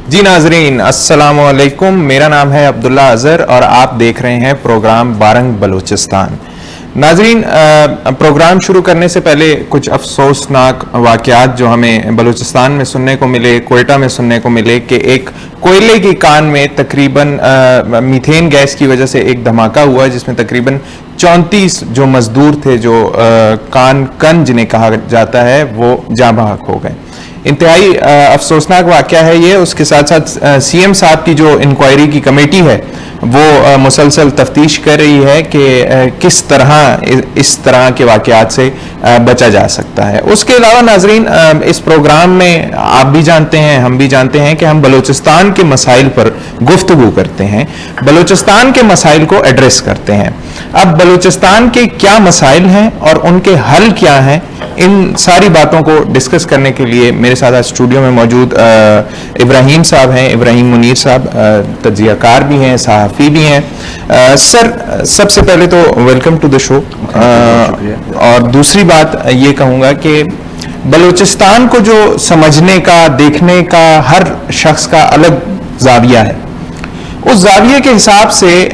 جی ناظرین السلام علیکم، میرا نام ہے عبداللہ اظہر اور آپ دیکھ رہے ہیں پروگرام بارنگ بلوچستان۔ ناظرین، پروگرام شروع کرنے سے پہلے کچھ افسوسناک واقعات جو ہمیں بلوچستان میں سننے کو ملے، کوئٹہ میں سننے کو ملے کہ ایک کوئلے کی کان میں تقریباً میتھین گیس کی وجہ سے ایک دھماکہ ہوا جس میں تقریباً 34 جو مزدور تھے جو کان جنہیں کہا جاتا ہے وہ جاں بحق ہو گئے۔ انتہائی افسوسناک واقعہ ہے یہ۔ اس کے ساتھ ساتھ سی ایم صاحب کی جو انکوائری کی کمیٹی ہے وہ مسلسل تفتیش کر رہی ہے کہ کس طرح اس طرح کے واقعات سے بچا جا سکتا ہے۔ اس کے علاوہ ناظرین، اس پروگرام میں آپ بھی جانتے ہیں، ہم بھی جانتے ہیں کہ ہم بلوچستان کے مسائل پر گفتگو کرتے ہیں، بلوچستان کے مسائل کو ایڈریس کرتے ہیں۔ اب بلوچستان کے کیا مسائل ہیں اور ان کے حل کیا ہیں، ان ساری باتوں کو ڈسکس کرنے کے لیے میرے ساتھ اسٹوڈیو میں موجود ابراہیم صاحب ہیں، ابراہیم منیر صاحب، تجزیہ کار بھی ہیں، صحافی بھی ہیں۔ سر، سب سے پہلے تو ویلکم ٹو دا شو، اور دوسری بات یہ کہوں گا کہ بلوچستان کو جو سمجھنے کا، دیکھنے کا ہر شخص کا الگ زاویہ ہے، اس زاویے کے حساب سے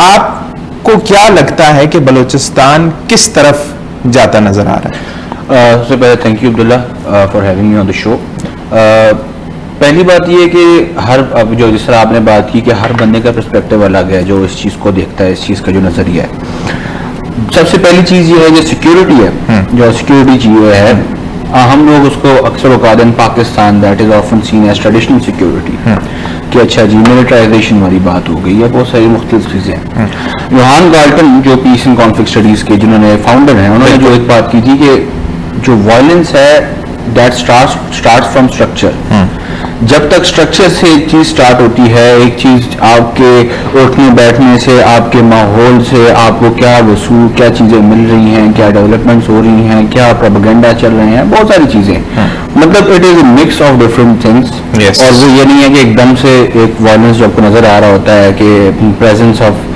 آپ کو کیا لگتا ہے کہ بلوچستان کس طرف جاتا نظر آ رہا ہے؟ سب سے پہلے thank you Abdullah for having me on the show. پہلی بات یہ کہ جس طرح آپ نے بات کی کہ ہر بندے کا پرسپیکٹیو الگ ہے جو اس چیز کو دیکھتا ہے، اس چیز کا جو نظریہ ہے۔ سب سے پہلی چیز یہ ہے جو سیکیورٹی ہے، جو سیکیورٹی چیز ہے، ہم لوگ اس کو اکثر اوقات in Pakistan that is often seen as traditional security کہ اچھا جی ملٹرائزیشن والی بات ہو گئی ہے، بہت ساری مختلف چیزیں ہیں۔ یوہان گالٹن جو پیس اینڈ کانفلکٹ اسٹڈیز کے جنہوں نے فاؤنڈر ہیں، انہوں نے جو ایک بات کی تھی کہ جو وائلنس ہے دیٹ اسٹارٹس فرام اسٹرکچر۔ جب تک اسٹرکچر سے ایک چیز اسٹارٹ ہوتی ہے، ایک چیز آپ کے اٹھنے بیٹھنے سے، آپ کے ماحول سے، آپ کو کیا وصول، کیا چیزیں مل رہی ہیں، کیا ڈیولپمنٹس ہو رہی ہیں، کیا پروپیگنڈا چل رہے ہیں، بہت ساری چیزیں، مطلب it is a mix of different things. اور وہ یہ نہیں ہے کہ ایک دم سے ایک وائلنس جو آپ کو نظر آ رہا ہوتا ہے کہ پریزنس آف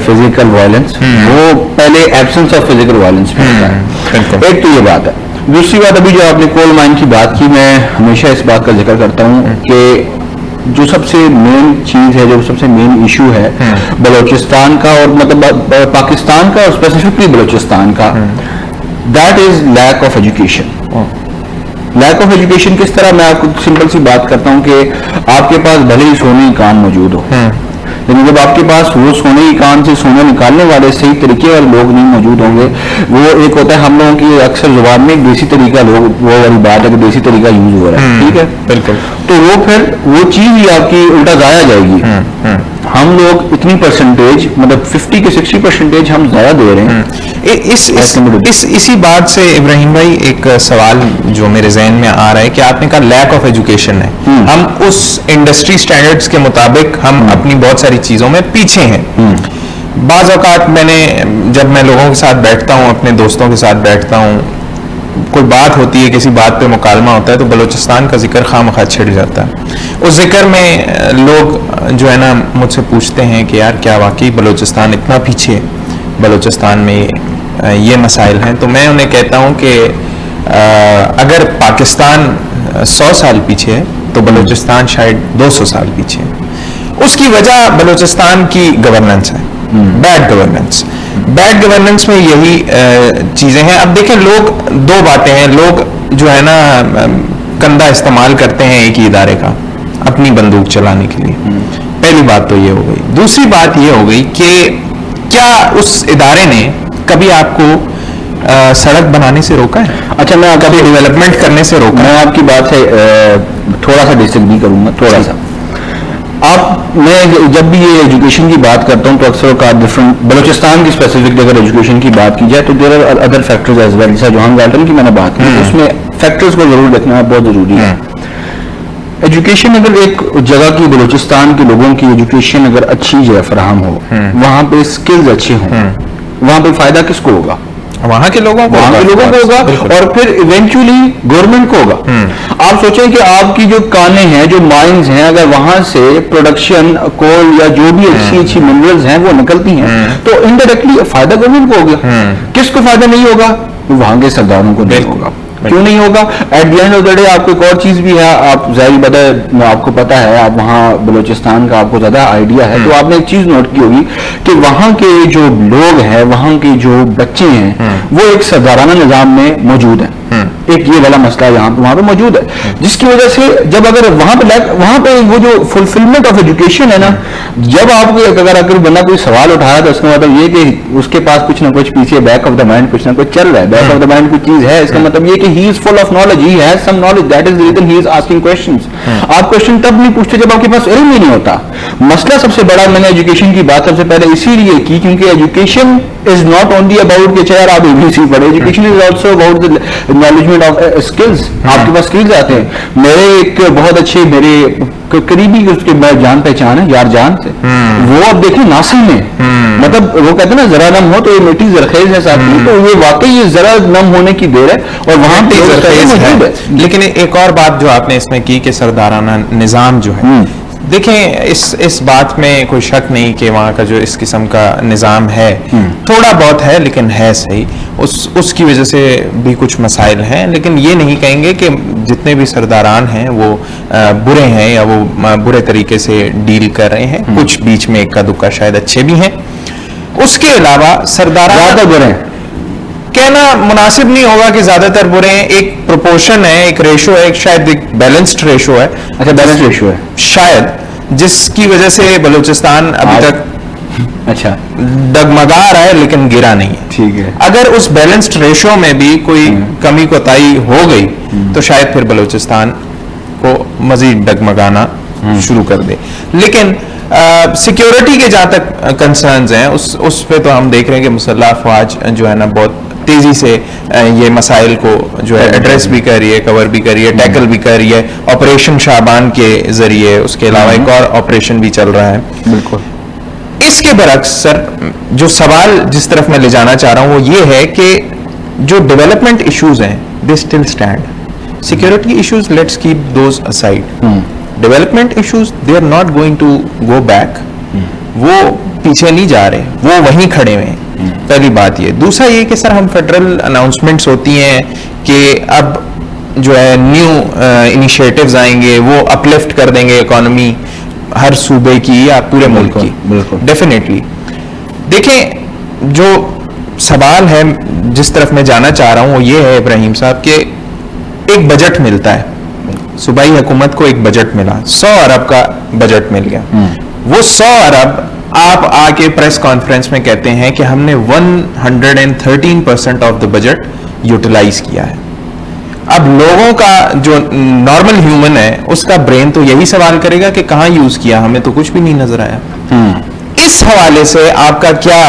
فزیکل وائلنس، وہ پہلے ایبسنس آف فزیکل وائلنس میں ہوتا ہے۔ ایک تو یہ بات ہے۔ دوسری بات، ابھی جو آپ نے کول مائن کی بات کی، میں ہمیشہ اس بات کا ذکر کرتا ہوں کہ جو سب سے مین چیز ہے، جو سب سے مین ایشو ہے بلوچستان کا اور مطلب پاکستان کا اور اسپیسیفکلی بلوچستان کا، that is lack of education. Lack of education کس طرح؟ میں آپ کو سمپل سی بات کرتا ہوں کہ آپ کے پاس بھلے ہی سونے کی کان موجود ہو، لیکن جب آپ کے پاس وہ سونے کی کان سے سونا نکالنے والے صحیح طریقے والے لوگ نہیں موجود ہوں گے، وہ ایک ہوتا ہے ہم لوگوں کی اکثر زبان میں ایک دیسی طریقہ، لوگ وہ والی بات ہے کہ دیسی طریقہ یوز ہو رہا ہے، ٹھیک ہے، بالکل، تو وہ پھر وہ چیز ہی آپ کی الٹا ضائع جائے گی۔ ہم لوگ اتنی پرسنٹیج، مطلب 50 کے 60% ہم ضائع دے رہے ہیں۔ اسی بات سے ابراہیم بھائی ایک سوال جو میرے ذہن میں آ رہا ہے کہ آپ نے کہا لیک آف ایجوکیشن ہے، ہم اس انڈسٹری سٹینڈرڈز کے مطابق ہم اپنی بہت ساری چیزوں میں پیچھے ہیں۔ بعض اوقات جب میں لوگوں کے ساتھ بیٹھتا ہوں، اپنے دوستوں کے ساتھ بیٹھتا ہوں، کوئی بات ہوتی ہے، کسی بات پہ مکالمہ ہوتا ہے تو بلوچستان کا ذکر خواہ مخواہ چھڑ جاتا ہے۔ اس ذکر میں لوگ جو ہے نا مجھ سے پوچھتے ہیں کہ یار کیا واقعی بلوچستان اتنا پیچھے ہے، بلوچستان میں یہ مسائل ہیں؟ تو میں انہیں کہتا ہوں کہ اگر پاکستان 100 سال پیچھے ہے تو بلوچستان شاید 200 سال پیچھے ہے۔ اس کی وجہ بلوچستان کی گورننس ہے، بیڈ گورننس۔ بیڈ گورننس میں یہی چیزیں ہیں۔ اب دیکھیں، لوگ دو باتیں ہیں، لوگ جو ہے نا کندھا استعمال کرتے ہیں ایک ہی ادارے کا اپنی بندوق چلانے کے لیے، پہلی بات تو یہ ہو گئی۔ دوسری بات یہ ہو گئی کہ کیا اس ادارے نے کبھی آپ کو سڑک بنانے سے روکا ہے؟ اچھا، میں کبھی ڈیولپمنٹ کرنے سے روکا؟ میں آپ کی بات سے تھوڑا سا ڈس ایگری کروں گا، تھوڑا سا۔ میں جب بھی یہ ایجوکیشن کی بات کرتا ہوں تو اکثر اوقات ڈفرنٹ بلوچستان کی اسپیسیفک اگر ایجوکیشن کی بات کی جائے تو there are other factors as well, جیسا جوہان گالٹن کی میں نے بات کی، اس میں فیکٹرز کو ضرور دیکھنا بہت ضروری ہے۔ ایجوکیشن اگر ایک جگہ کی، بلوچستان کے لوگوں کی ایجوکیشن اگر اچھی جو ہے فراہم ہو، وہاں پہ اسکلز اچھے ہوں، وہاں پہ فائدہ کس کو ہوگا؟ وہاں کے لوگوں کو ہوگا، اور پھر ایونچولی گورنمنٹ کو ہوگا۔ آپ سوچیں کہ آپ کی جو کانیں ہیں، جو مائنز ہیں، اگر وہاں سے پروڈکشن کول یا جو بھی اچھی منرلز ہیں وہ نکلتی ہیں تو انڈائریکٹلی فائدہ گورنمنٹ کو ہوگا۔ کس کو فائدہ نہیں ہوگا؟ وہاں کے سرداروں کو نہیں ہوگا۔ کیوں نہیں ہوگا؟ At the end of the day آپ کو ایک اور چیز بھی ہے, آپ ظاہر بتا ہے, آپ کو پتا ہے, آپ وہاں بلوچستان کا آپ کو زیادہ آئیڈیا ہے, تو آپ نے ایک چیز نوٹ کی ہوگی کہ وہاں کے جو لوگ ہیں, وہاں کے جو بچے ہیں, وہ ایک سردارانہ نظام میں موجود ہیں. ایک یہ والا مسئلہ یہاں پہ وہاں پہ موجود ہے, جس کی وجہ سے جب اگر وہاں پہ وہ جو فلفلمنٹ آف ایجوکیشن ہے نا, جب آپ کو اگر بندہ کوئی سوال اٹھا رہا ہے تو اس کا مطلب یہ کہ اس کے پاس کچھ نہ کچھ پیچھے بیک آف دا مائنڈ کچھ نہ کچھ چل رہا ہے, بیک آف دا مائنڈ کوئی چیز ہے, اس کا مطلب یہ کہ he is full of knowledge, he has some knowledge, that is the reason he is asking questions. آپ کوسچن تب نہیں پوچھتے جب آپ کے پاس علم ہی نہیں ہوتا. مسئلہ سب سے بڑا, میں نے ایجوکیشن کی بات سب سے پہلے اسی لیے کی کیونکہ education is not only about کہ چاہے آپ ABC پڑھیں, education is also about the acknowledgement of skills. آپ کے پاس اسکلز آتے ہیں. میرے ایک بہت اچھے میرے قریبی اس کے جان پہچان ہے یار جان سے, وہ اب دیکھیں ناصر میں, مطلب وہ کہتے ہیں نا ذرا نم ہو تو یہ مٹی زرخیز ہے ساتھ میں, تو یہ واقعی یہ ذرا نم ہونے کی دیر ہے اور وہاں پہ زرخیز ہے. لیکن ایک اور بات جو آپ نے اس میں کی کہ سردارانہ نظام جو ہے, دیکھیں اس بات میں کوئی شک نہیں کہ وہاں کا جو اس قسم کا نظام ہے تھوڑا بہت ہے, لیکن ہے صحیح, اس کی وجہ سے بھی کچھ مسائل ہیں, لیکن یہ نہیں کہیں گے کہ جتنے بھی سرداران ہیں وہ برے ہیں یا وہ برے طریقے سے ڈیل کر رہے ہیں. کچھ بیچ میں اکا دکا شاید اچھے بھی ہیں. اس کے علاوہ سرداران زیادہ برے ہیں کہنا مناسب نہیں ہوگا کہ زیادہ تر برے ہیں. ایک پروپورشن ہے, ایک ریشو ہے, شاید ایک بیلنسڈ ریشو ہے. اچھا بیلنس ریشو ہے شاید, جس کی وجہ سے بلوچستان ابھی تک اچھا ڈگمگا رہا ہے لیکن گرا نہیں ہے. ٹھیک ہے. اگر اس بیلنسڈ ریشو میں بھی کوئی کمی کوتاہی ہو گئی تو شاید پھر بلوچستان کو مزید ڈگمگانا شروع کر دے. لیکن سیکیورٹی کے جہاں تک کنسرنز ہیں اس پہ تو ہم دیکھ رہے ہیں کہ مسلح افواج جو ہے نا بہت تیزی سے یہ مسائل کو جو ہے ایڈریس بھی کر رہی ہے, کور بھی کر رہی ہے, ٹیکل بھی کر رہی ہے. آپریشن شعبان کے ذریعے, اس کے علاوہ ایک اور آپریشن بھی چل رہا ہے. بالکل. اس کے برعکس سر جو سوال جس طرف میں لے جانا چاہ رہا ہوں وہ یہ ہے کہ جو ڈیولپمنٹ ایشوز ہیں they still stand. Security issues let's keep those aside. Development issues they are not going to go back. وہ پیچھے نہیں جا رہے, وہ وہیں کھڑے ہوئے ہیں. پہلی بات یہ. دوسرا یہ کہ سر ہم فیڈرل اناؤنسمنٹس ہوتی ہیں کہ اب جو ہے نیو انیشیٹوز آئیں گے, وہ اپلفٹ کر دیں گے اکانومی ہر صوبے کی یا پورے ملک کی. ڈیفینیٹلی. دیکھیں جو سوال ہے جس طرف میں جانا چاہ رہا ہوں وہ یہ ہے ابراہیم صاحب کہ ایک بجٹ ملتا ہے, صوبائی حکومت کو ایک بجٹ ملا, 100 ارب کا بجٹ مل گیا. وہ 100 ارب آپ آ کے پریس کانفرنس میں کہتے ہیں کہ ہم نے 113% آف دا بجٹ یوٹیلائز کیا ہے. اب لوگوں کا جو نارمل ہیومن ہے اس کا برین تو یہی سوال کرے گا کہ کہاں یوز کیا, ہمیں تو کچھ بھی نہیں نظر آیا. اس حوالے سے آپ کا کیا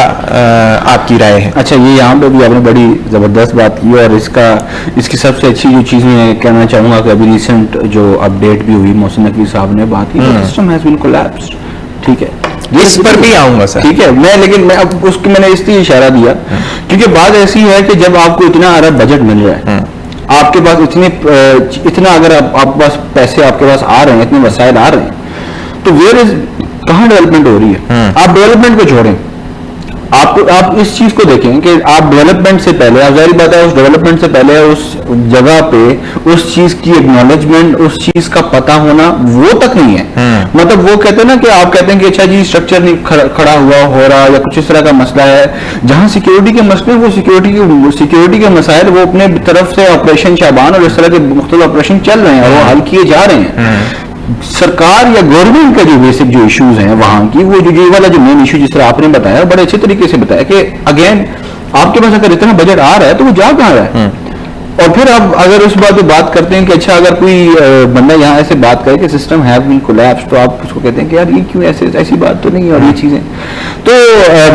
آپ کی رائے ہے؟ اچھا, یہ یہاں پہ بھی آپ نے بڑی زبردست بات کی, اور اس کی سب سے اچھی جو چیز میں کہنا چاہوں گا کہ ابھی ریسنٹ جو اپڈیٹ بھی ہوئی, محسن نقوی صاحب نے بات کی, سسٹم ہیز بین کولیپسڈ. ٹھیک ہے, اس پر بھی آؤں گا سر. ٹھیک ہے, لیکن میں اب اس کی میں نے اس لیے اشارہ دیا کیونکہ بات ایسی ہے کہ جب آپ کو اتنا ارب بجٹ مل رہا ہے, آپ کے پاس اتنا اگر آپ کے پاس پیسے آپ کے پاس آ رہے ہیں, اتنے وسائل آ رہے ہیں, تو کہاں ڈیولپمنٹ ہو رہی ہے؟ آپ ڈیولپمنٹ کو چھوڑیں, آپ اس چیز کو دیکھیں کہ آپ ڈیولپمنٹ سے پہلے, آپ ظاہر بات ہے اس ڈیولپمنٹ سے پہلے اس جگہ پہ اس چیز کی اکنالجمنٹ, اس چیز کا پتہ ہونا وہ تک نہیں ہے. مطلب وہ کہتے ہیں نا کہ آپ کہتے ہیں کہ اچھا جی اسٹرکچر نہیں کھڑا ہوا ہو رہا یا کچھ اس طرح کا مسئلہ ہے, جہاں سیکیورٹی کے مسئلے وہ سیکیورٹی کے مسائل وہ اپنے طرف سے آپریشن شعبان اور اس طرح کے مختلف آپریشن چل رہے ہیں اور وہ حل کیے جا رہے ہیں. سرکار یا گورنمنٹ کا جو بیسک جو ایشوز ہیں وہاں کی, وہ جو یہ والا جو مین ایشو جس طرح آپ نے بتایا بڑے اچھے طریقے سے بتایا کہ اگین آپ کے پاس اگر اتنا بجٹ آ رہا ہے تو وہ جا کہاں رہا ہے. اور پھر اب اگر اس بات پہ بات کرتے ہیں کہ اچھا اگر کوئی بندہ یہاں ایسے بات کرے کہ سسٹم ہیو بین کولیپس, تو آپ اس کو کہتے ہیں کہ یار یہ کیوں ایسی بات تو نہیں, اور یہ چیزیں. تو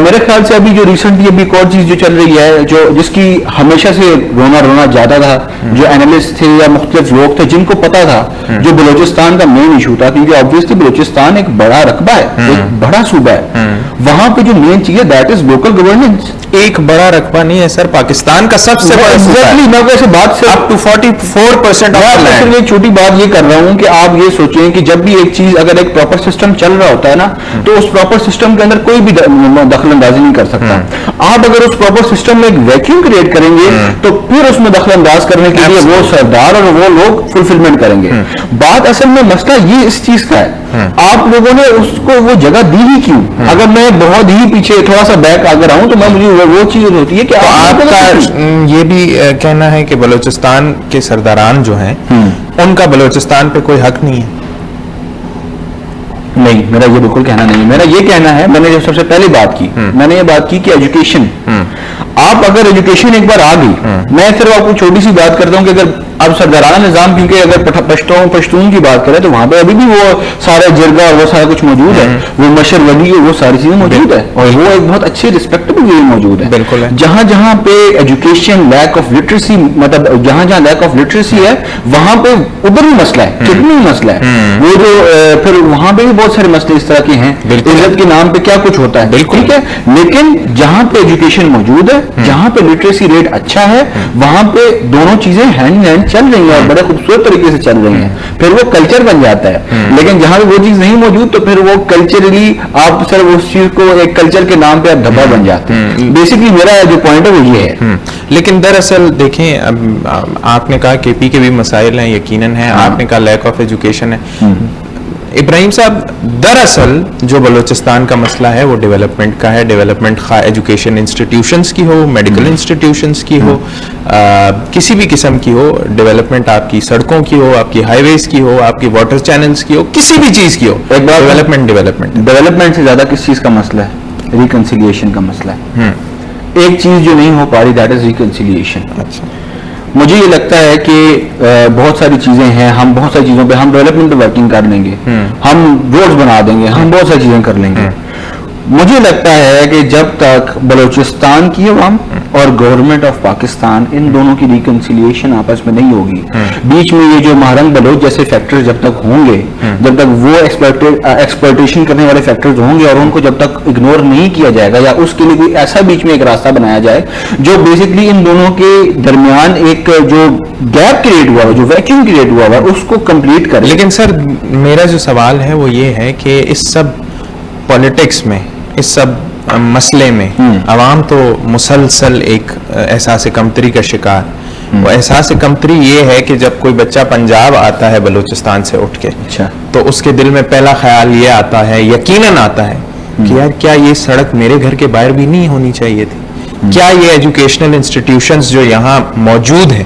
میرے خیال سے ابھی جو ریسنٹلی ابھی ایک اور چیز جو چل رہی ہے جس کی ہمیشہ سے رونا زیادہ تھا, جو اینالسٹ تھے یا مختلف لوگ تھے جن کو پتا تھا جو بلوچستان کا مین ایشو تھا, کیونکہ آبویسلی بلوچستان ایک بڑا رقبہ ہے, ایک بڑا صوبہ ہے, وہاں پہ جو مین چیز ہے دیٹ از لوکل گورننس. ایک بڑا رقبہ نہیں ہے سر, پاکستان کا سب سے بڑا صوبہ ہے. میں ویسے بات سے up to 44% میں آپ سے ایک چھوٹی بات یہ کر رہا ہوں کہ آپ یہ سوچیں کہ جب بھی ایک چیز اگر ایک پراپر سسٹم چل رہا ہوتا ہے نا تو اس پراپر سسٹم کے اندر کوئی بھی دخل اندازی نہیں کر سکتا. آپ اگر اس پراپر سسٹم میں ایک ویکیوم کریٹ کریں گے تو پھر اس میں دخل انداز کرنے کے لیے وہ سردار اور وہ لوگ فلفلمنٹ کریں گے. بات اصل میں مسئلہ یہ اس چیز کا ہے, آپ لوگوں نے اس کو وہ جگہ دی ہی کیوں؟ اگر میں بہت ہی پیچھے تھوڑا سا بیک اگر آؤں تو میں مجھے وہ چیز ہوتی ہے کہ آپ کا یہ بھی کہنا ہے کہ بلوچستان کے سرداران جو ہیں ان کا بلوچستان پہ کوئی حق نہیں ہے؟ نہیں, میرا یہ بالکل کہنا نہیں ہے. میرا یہ کہنا ہے, میں نے جو سب سے پہلے بات کی, میں نے یہ بات کی کہ ایجوکیشن, آپ اگر ایجوکیشن ایک بار آ گئی, میں صرف آپ کو چھوٹی سی بات کرتا ہوں کہ اگر اب سردارانہ نظام, کیونکہ اگر پشتون کی بات کریں تو وہاں پہ ابھی بھی وہ سارا جرگا اور وہ سارا کچھ موجود ہے, وہ مشر ولی وہ ساری چیزیں موجود ہے, اور وہ ایک بہت اچھی ریسپیکٹیبل وے موجود ہے. بالکل ہے. جہاں جہاں پہ ایجوکیشن لیک آف لٹریسی, مطلب جہاں جہاں لیک آف لٹریسی ہے وہاں پہ ادھر بھی مسئلہ ہے, کتنی مسئلہ ہے وہ جو پھر وہاں پہ بھی بہت سارے مسئلے اس طرح کے ہیں, عزت کے نام پہ کیا کچھ ہوتا ہے, ٹھیک ہے. لیکن جہاں پہ ایجوکیشن موجود ہے, جہاں پہ لٹریسی ریٹ اچھا ہے, وہاں پہ دونوں چیزیں ہینڈ ہینڈ چل رہی ہیں اور بڑے خوبصورت طریقے سے چل رہی ہیں, پھر وہ کلچر بن جاتا ہے. لیکن جہاں وہ چیز نہیں موجود تو پھر وہ کلچرلی آپ صرف اس چیز کو ایک کلچر کے نام پہ آپ دھبا بن جاتے ہیں. بیسکلی میرا جو پوائنٹ ہے وہ یہ ہے. لیکن دراصل دیکھیں, اب آپ نے کہا کے پی کے بھی مسائل ہیں, یقیناً ہیں. آپ نے کہا لیک آف ایجوکیشن ہے. ابراہیم صاحب, دراصل جو بلوچستان کا مسئلہ ہے وہ ڈیولپمنٹ کا ہے. ڈیولپمنٹ خواہ ایجوکیشن انسٹیٹیوشنز کی ہو, میڈیکل انسٹیٹیوشنز کی ہو, کسی بھی قسم کی ہو, ڈیولپمنٹ آپ کی سڑکوں کی ہو, آپ کی ہائی ویز کی ہو, آپ کی واٹر چینلز کی ہو, کسی بھی چیز کی ہو, ڈیولپمنٹ سے زیادہ کس چیز کا مسئلہ ہے؟ ریکنسیلیشن کا مسئلہ ہے. ایک چیز جو نہیں ہو پا رہی, دیٹ از ریکنسیلیشن. اچھا, مجھے یہ لگتا ہے کہ بہت ساری چیزیں ہیں, ہم بہت ساری چیزوں پہ ہم ڈیولپمنٹ پہ ورکنگ کر لیں گے, ہم روڈز بنا دیں گے, ہم بہت ساری چیزیں کر لیں گے. مجھے لگتا ہے کہ جب تک بلوچستان کی عوام اور گورنمنٹ آف پاکستان ان دونوں کی ریکنسیلیشن آپس میں نہیں ہوگی, بیچ میں یہ جو مہرنگ بلوچ جیسے فیکٹرز جب تک ہوں گے, جب تک وہ ایکسپلوٹیشن کرنے والے فیکٹرز ہوں گے اور ان کو جب تک اگنور نہیں کیا جائے گا, یا اس کے لیے کوئی ایسا بیچ میں ایک راستہ بنایا جائے جو بیسکلی ان دونوں کے درمیان ایک جو گیپ کریٹ ہوا ہے, جو ویکیوم کریٹ ہوا ہے, اس کو کمپلیٹ کرے. لیکن سر میرا جو سوال ہے وہ یہ ہے کہ اس سب پالیٹکس میں, اس سب مسئلے میں عوام تو مسلسل ایک احساس کمتری کا شکار. وہ احساس کمتری یہ ہے کہ جب کوئی بچہ پنجاب آتا ہے بلوچستان سے اٹھ کے, تو اس کے دل میں پہلا خیال یہ آتا ہے, یقیناً آتا ہے کہ یار کیا یہ سڑک میرے گھر کے باہر بھی نہیں ہونی چاہیے تھی, کیا یہ ایجوکیشنل انسٹیٹیوشنز جو یہاں موجود ہیں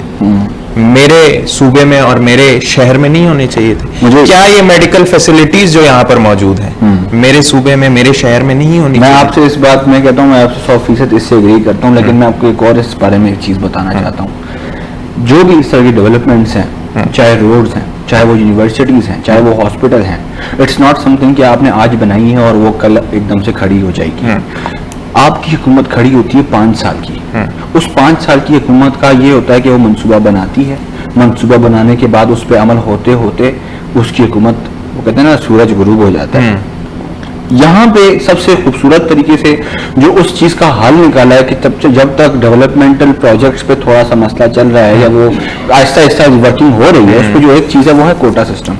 میرے صوبے میں اور میرے شہر میں نہیں ہونے چاہیے تھے, کیا یہ میڈیکل فیسلٹیز جو یہاں پر موجود ہیں میرے صوبے میں میرے شہر میں نہیں ہونی چاہیے. میں آپ سے اس بات میں کہتا ہوں, میں آپ سے 100% اس سے اگری کرتا ہوں, لیکن میں آپ کو ایک اور اس بارے میں ایک چیز بتانا چاہتا ہوں. جو بھی اس طرح کی ڈیولپمنٹس ہیں, چاہے روڈز ہیں, چاہے وہ یونیورسٹیز ہیں, چاہے وہ ہاسپٹل ہیں, اٹس ناٹ سم تھنگ کہ آپ نے آج بنائی ہے اور وہ کل ایک دم سے کھڑی ہو جائے گی. آپ کی حکومت کھڑی ہوتی ہے 5 سال کی. اس 5 سال کی حکومت کا یہ ہوتا ہے کہ وہ منصوبہ بناتی ہے, منصوبہ بنانے کے بعد اس پہ عمل ہوتے ہوتے اس کی حکومت, وہ کہتے ہیں نا, سورج غروب ہو جاتا ہے. یہاں پہ سب سے خوبصورت طریقے سے جو اس چیز کا حل نکالا ہے کہ جب تک ڈیولپمنٹل پروجیکٹس پہ تھوڑا سا مسئلہ چل رہا ہے یا وہ آہستہ آہستہ ورکنگ ہو رہی ہے, اس پہ جو ایک چیز ہے وہ ہے کوٹا سسٹم.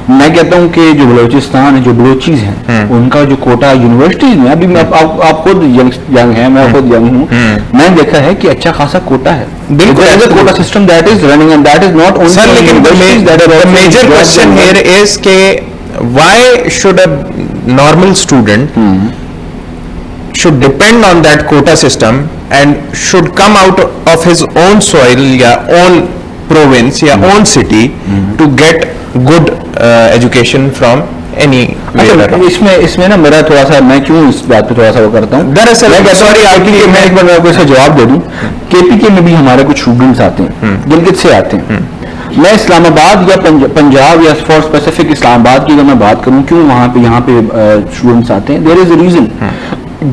میں کہتا ہوں کہ جو بلوچستان ہے, جو بلوچیز ہیں, ان کا جو کوٹا یونیورسٹیز میں, ابھی آپ خود ینگ ہیں, میں خود ینگ ہوں, میں نے دیکھا ہے کہ اچھا خاصا کوٹا ہے. Quota system that is running and that is not Sir, لیکن the major question here is کہ why should a normal student should depend on that quota system and should come out of his own soil یا own province یا own city to get good education from any اس میں نا میرا تھوڑا سا, میں کیوں اس بات پہ تھوڑا سا وہ کرتا ہوں, دراصل میں ایک بار آپ کو اس کا جواب دے دوں. کے پی کے میں بھی ہمارے کچھ اسٹوڈنٹس آتے ہیں, گلگت سے آتے ہیں. میں اسلام آباد یا پنجاب یا فار اسپیسیفک اسلام آباد کی اگر میں بات کروں کیوں وہاں پہ یہاں پہ اسٹوڈنٹس آتے ہیں, دیر از اے ریزن.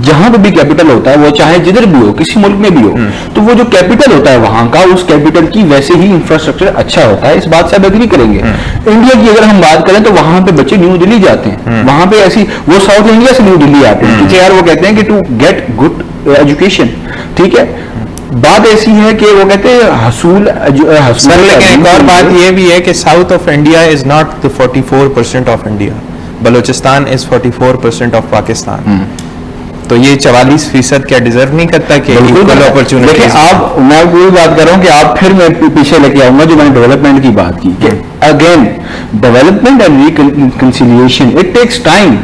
جہاں پہ بھی کیپٹل ہوتا ہے, وہ چاہے جدھر بھی ہو, کسی ملک میں بھی ہو, تو وہ جو کیپٹل ہوتا ہے وہاں کا, اس کیپٹل کی ویسے ہی انفراسٹرکچر اچھا ہوتا ہے. اس بات سے آپ ایگری کریں گے. انڈیا کی اگر ہم بات کریں تو وہاں پہ بچے نیو دلی جاتے ہیں, وہاں پہ ایسی وہ ساؤتھ انڈیا سے نیو دلی آتے ہیں کیونکہ یار وہ کہتے ہیں کہ ٹو گیٹ گڈ ایجوکیشن, ٹھیک ہے. بات ایسی ہے کہ وہ کہتے ہیں حصول سر لیکن ایک اور بات یہ بھی ہے کہ south of India is not the 44% of India. Balochistan is 44% of Pakistan. تو یہ 44% کیا ڈیزرو نہیں کرتا کہ بالکل اپرچونٹی. لیکن آپ میں وہی بات کر رہا ہوں کہ آپ پھر میں پیچھے لے کے آؤں گا جو میں نے ڈیولپمنٹ کی بات کی کہ again development and reconciliation it takes time.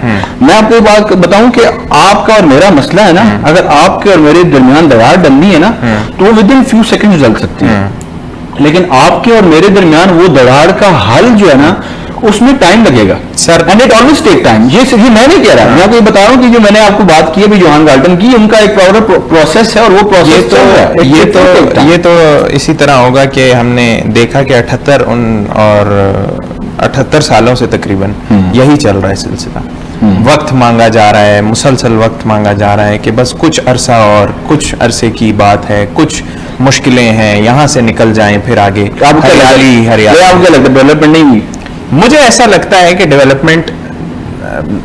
میں آپ کو بات بتاؤں کہ آپ کا اور میرا مسئلہ ہے نا, اگر آپ کے اور میرے درمیان دیوار ڈلنی ہے نا تو وہ ود ان فیو سیکنڈ ڈل سکتی ہے, لیکن آپ کے اور میرے درمیان وہ دیوار کا حل جو ہے نا اس میں ٹائم لگے گا sir, and it always take time. یہ میں نہیں کہہ رہا, میں آپ کو بتا رہا ہوں کہ جو میں نے آپ کو بات کی ہے جوہان گالٹن کی, ان کا ایک پروسیس ہے اور وہ پروسیس یہ تو اسی طرح ہوگا کہ ہم نے دیکھا کہ 78 سالوں سے تقریباً یہی چل رہا ہے سلسلہ. وقت مانگا جا رہا ہے, مسلسل وقت مانگا جا رہا ہے کہ بس کچھ عرصہ اور کچھ عرصے کی بات ہے, کچھ مشکلیں ہیں, یہاں سے نکل جائیں پھر آگے ہریالی. آپ کو لگتا ہے ڈیولپمنٹ نہیں ہوئی؟ مجھے ایسا لگتا ہے کہ ڈیولپمنٹ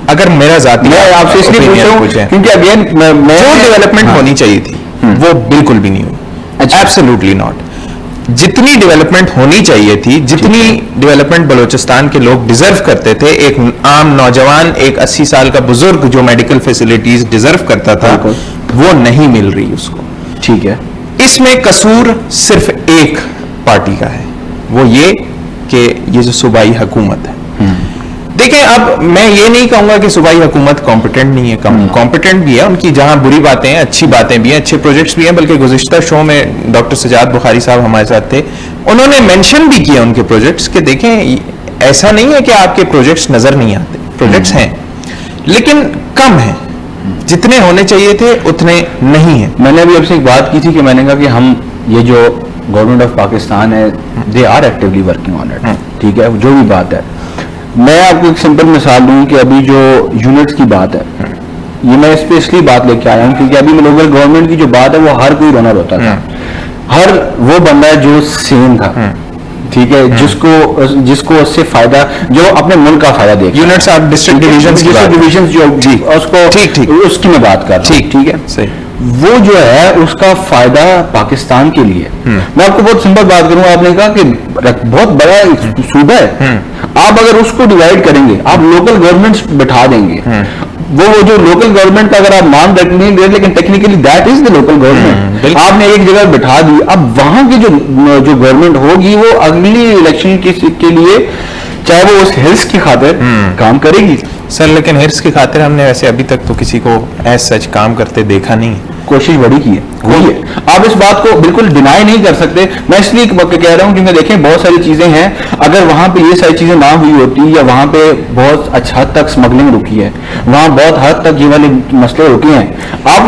اگر میرا ذاتی آپ سے اس لیے پوچھ رہا ہوں کیونکہ اگین جو ڈیولپمنٹ ہونی چاہیے تھی وہ بالکل بھی نہیں ہوئی. Absolutely not. جتنی ڈیولپمنٹ ہونی چاہیے تھی, جتنی ڈیولپمنٹ بلوچستان کے لوگ ڈیزرو کرتے تھے, ایک عام نوجوان, ایک 80 سال کا بزرگ جو میڈیکل فیسلٹیز ڈیزرو کرتا تھا, وہ نہیں مل رہی اس کو. ٹھیک ہے, اس میں قصور صرف ایک پارٹی کا ہے, وہ یہ کہ یہ جو صوبائی حکومت ہے. دیکھیں اب میں یہ نہیں کہوں گا کہ صوبائی حکومت کمپیٹنٹ نہیں ہے, کمپیٹنٹ بھی ہے, ان کی جہاں بری باتیں ہیں اچھی باتیں بھی ہیں, اچھے پروجیکٹس بھی ہیں. بلکہ گزشتہ شو میں ڈاکٹر سجاد بخاری صاحب ہمارے ساتھ تھے, انہوں نے مینشن بھی کیا ان کے پروجیکٹس کہ دیکھیں ایسا نہیں ہے کہ آپ کے پروجیکٹس نظر نہیں آتے, پروجیکٹس ہیں لیکن کم ہیں, جتنے ہونے چاہیے تھے اتنے نہیں ہیں. میں نے ابھی آپ سے ایک بات کی تھی کہ میں نے کہا کہ ہم یہ جو گورنمنٹ آف پاکستان ہے they are actually working on it. ٹھیک ہے, جو بھی بات ہے, میں آپ کو ایک سمپل مثال دوں کہ ابھی جو یونٹس کی بات ہے, یہ میں اس پہ اس لیے بات لے کے آیا ہوں کیونکہ ابھی لوکل گورنمنٹ کی جو بات ہے وہ ہر کوئی رونا روتا تھا. ہر وہ بندہ ہے جو سیم تھا, ٹھیک ہے, جس کو اس سے فائدہ, جو اپنے ملک کا فائدہ دیکھ, یونٹس آپ ڈسٹرکٹ ڈویژنز جو اس کو اس کی میں بات کر رہا ہوں. ٹھیک ہے, صحیح, وہ جو ہے اس کا فائدہ پاکستان کے لیے. میں آپ کو بہت سمپل بات کروں, آپ نے کہا کہ بہت بڑا صوبہ ہے, آپ اگر اس کو ڈیوائڈ کریں گے, آپ لوکل گورنمنٹس بٹھا دیں گے, وہ جو لوکل گورنمنٹ کا اگر آپ مان رکھیں گے لیکن technically that is the local government, آپ نے ایک جگہ بٹھا دی. اب وہاں کی جو گورنمنٹ ہوگی وہ اگلی الیکشن کے لیے چاہے وہ اس ہلس کی خاطر کام کرے گی. سر لیکن ہلس کی خاطر ہم نے ویسے ابھی تک تو کسی کو ایز سچ کام کرتے دیکھا نہیں. کوشش بڑی کی ہے, آپ اس بات کو بالکل ڈینائی نہیں کر سکتے. میں اس لیے کہہ رہا ہوں کیونکہ دیکھیں بہت ساری چیزیں ہیں, اگر وہاں پہ یہ ساری چیزیں نہ ہوئی ہوتی یا وہاں پہ بہت اچھا حد تک اسمگلنگ رکی ہے, وہاں بہت حد تک یہ والے مسئلے رکے ہیں. آپ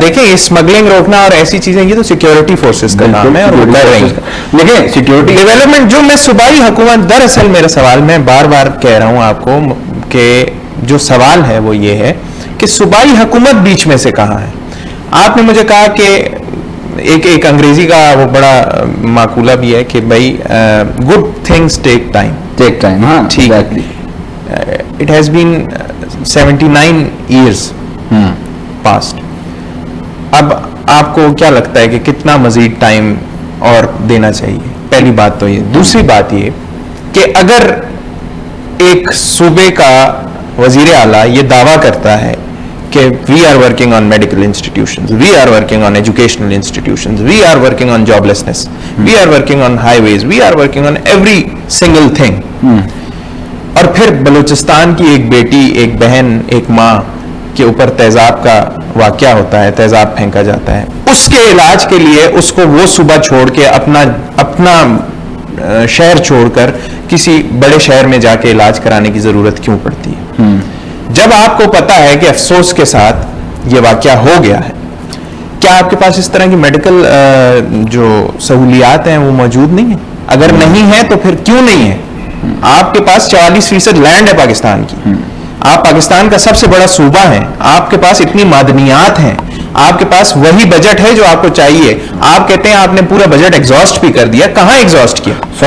دیکھیں اسمگلنگ روکنا اور ایسی چیزیں, یہ تو سیکورٹی فورسز کا کام ہے اور وہ کر رہے ہیں. دیکھیں سیکورٹی ڈیولپمنٹ جو میں صوبائی حکومت, دراصل میرا سوال, میں بار بار کہہ رہا ہوں آپ کو کہ جو سوال ہے وہ یہ ہے کہ صوبائی حکومت بیچ میں سے کہاں ہے. آپ نے مجھے کہا کہ ایک انگریزی کا وہ بڑا معقولہ بھی ہے کہ بھائی گڈ تھنگس ٹیک ٹائم. ہاں ٹھیک, it has been 79 years past. اب آپ کو کیا لگتا ہے کہ کتنا مزید ٹائم اور دینا چاہیے؟ پہلی بات تو یہ. دوسری بات یہ کہ اگر ایک صوبے کا وزیر اعلیٰ یہ دعویٰ کرتا ہے کہ we are working on medical institutions, we are working on educational institutions, we are working on job lessons, we are working on highways, we are working on every single thing, اور پھر بلوچستان کی ایک بیٹی, ایک بہن, ایک ماں کے اوپر تیزاب کا واقعہ ہوتا ہے, تیزاب پھینکا جاتا ہے, اس کے علاج کے لیے اس کو وہ صوبہ چھوڑ کے اپنا شہر چھوڑ کر کسی بڑے شہر میں جا کے علاج کرانے کی ضرورت کیوں پڑتی ہے؟ جب آپ کو پتا ہے کہ افسوس کے ساتھ یہ واقعہ ہو گیا ہے, کیا آپ کے پاس اس طرح کی میڈیکل جو سہولیات ہیں وہ موجود نہیں ہیں؟ اگر نہیں ہے تو پھر کیوں نہیں ہے؟ آپ کے پاس 44% لینڈ ہے پاکستان کی, آپ پاکستان کا سب سے بڑا صوبہ ہیں, آپ کے پاس اتنی معدنیات ہیں, آپ کے پاس وہی بجٹ ہے جو آپ کو چاہیے. آپ کہتے ہیں آپ نے پورا بجٹ ایگزاسٹ بھی کر دیا, کہاں ایگزاسٹ کیا؟ 100